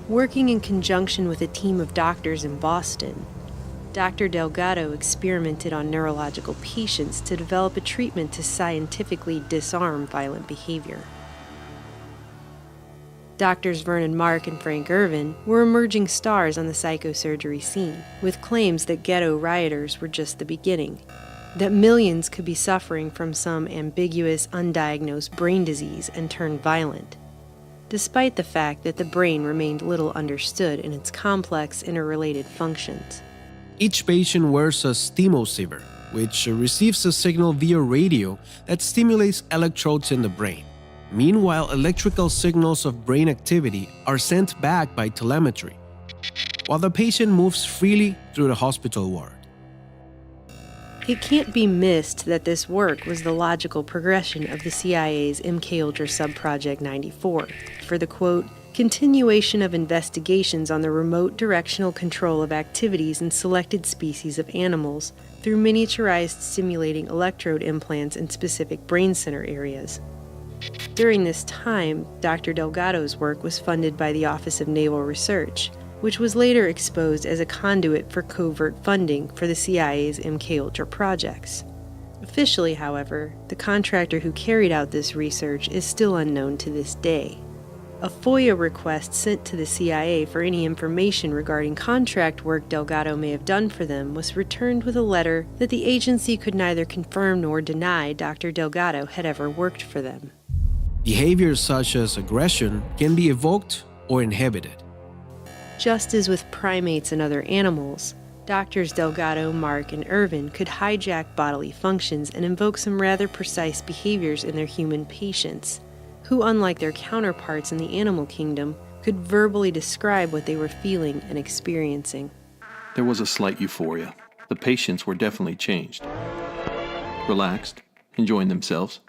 Working in conjunction with a team of doctors in Boston, Dr. Delgado experimented on neurological patients to develop a treatment to scientifically disarm violent behavior. Doctors Vernon Mark and Frank Irvin were emerging stars on the psychosurgery scene, with claims that ghetto rioters were just the beginning, that millions could be suffering from some ambiguous, undiagnosed brain disease and turn violent, despite the fact that the brain remained little understood in its complex, interrelated functions. Each patient wears a stimosiever, which receives a signal via radio that stimulates electrodes in the brain. Meanwhile, electrical signals of brain activity are sent back by telemetry, while the patient moves freely through the hospital ward. It can't be missed that this work was the logical progression of the CIA's MKUltra Subproject 94 for the, quote, continuation of investigations on the remote directional control of activities in selected species of animals through miniaturized stimulating electrode implants in specific brain center areas. During this time, Dr. Delgado's work was funded by the Office of Naval Research, which was later exposed as a conduit for covert funding for the CIA's MKUltra projects. Officially, however, the contractor who carried out this research is still unknown to this day. A FOIA request sent to the CIA for any information regarding contract work Delgado may have done for them was returned with a letter that the agency could neither confirm nor deny Dr. Delgado had ever worked for them. Behaviors such as aggression can be evoked or inhibited. Just as with primates and other animals, Doctors Delgado, Mark, and Irvin could hijack bodily functions and invoke some rather precise behaviors in their human patients, who, unlike their counterparts in the animal kingdom, could verbally describe what they were feeling and experiencing. There was a slight euphoria. The patients were definitely changed. Relaxed, enjoying themselves,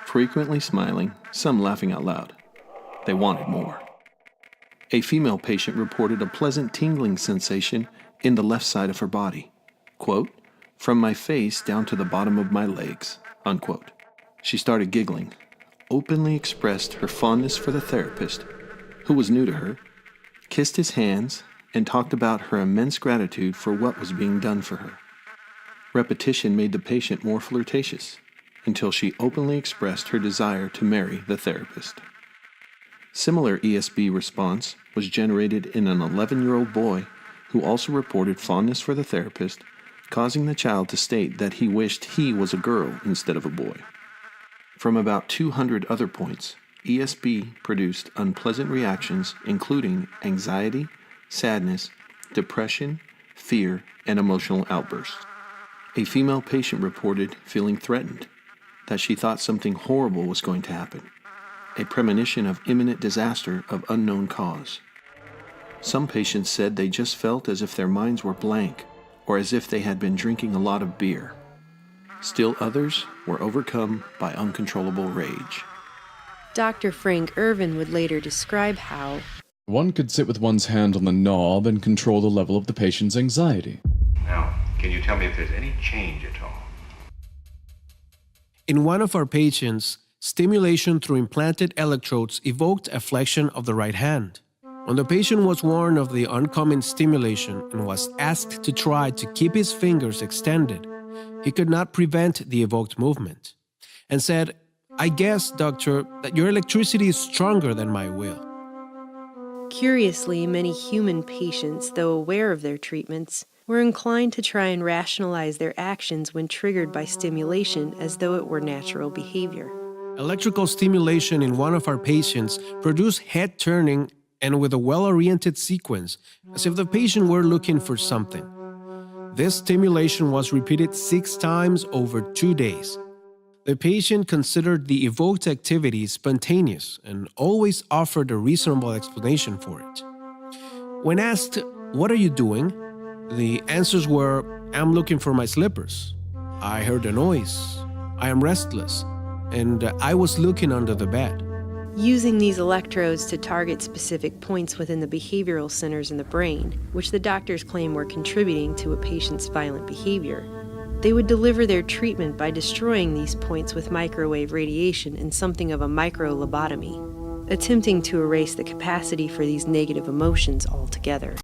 frequently smiling, some laughing out loud. They wanted more. A female patient reported a pleasant tingling sensation in the left side of her body. Quote, "From my face down to the bottom of my legs," unquote. She started giggling, openly expressed her fondness for the therapist, who was new to her, kissed his hands, and talked about her immense gratitude for what was being done for her. Repetition made the patient more flirtatious, until she openly expressed her desire to marry the therapist. Similar ESB response was generated in an 11-year-old boy who also reported fondness for the therapist, causing the child to state that he wished he was a girl instead of a boy. From about 200 other points, ESB produced unpleasant reactions including anxiety, sadness, depression, fear, and emotional outbursts. A female patient reported feeling threatened, that she thought something horrible was going to happen, a premonition of imminent disaster of unknown cause. Some patients said they just felt as if their minds were blank or as if they had been drinking a lot of beer. Still others were overcome by uncontrollable rage. Dr. Frank Irvin would later describe how one could sit with one's hand on the knob and control the level of the patient's anxiety. Now, can you tell me if there's any change at all? In one of our patients, stimulation through implanted electrodes evoked a flexion of the right hand. When the patient was warned of the oncoming stimulation and was asked to try to keep his fingers extended, he could not prevent the evoked movement, and said, "I guess, doctor, that your electricity is stronger than my will." Curiously, many human patients, though aware of their treatments, were inclined to try and rationalize their actions when triggered by stimulation as though it were natural behavior. Electrical stimulation in one of our patients produced head turning and with a well-oriented sequence, as if the patient were looking for something. This stimulation was repeated 6 times over 2 days. The patient considered the evoked activity spontaneous and always offered a reasonable explanation for it. When asked, "What are you doing?" the answers were, "I'm looking for my slippers. I heard a noise. I am restless. And I was looking under the bed." Using these electrodes to target specific points within the behavioral centers in the brain, which the doctors claim were contributing to a patient's violent behavior, they would deliver their treatment by destroying these points with microwave radiation in something of a micro-lobotomy. attempting to erase the capacity for these negative emotions altogether.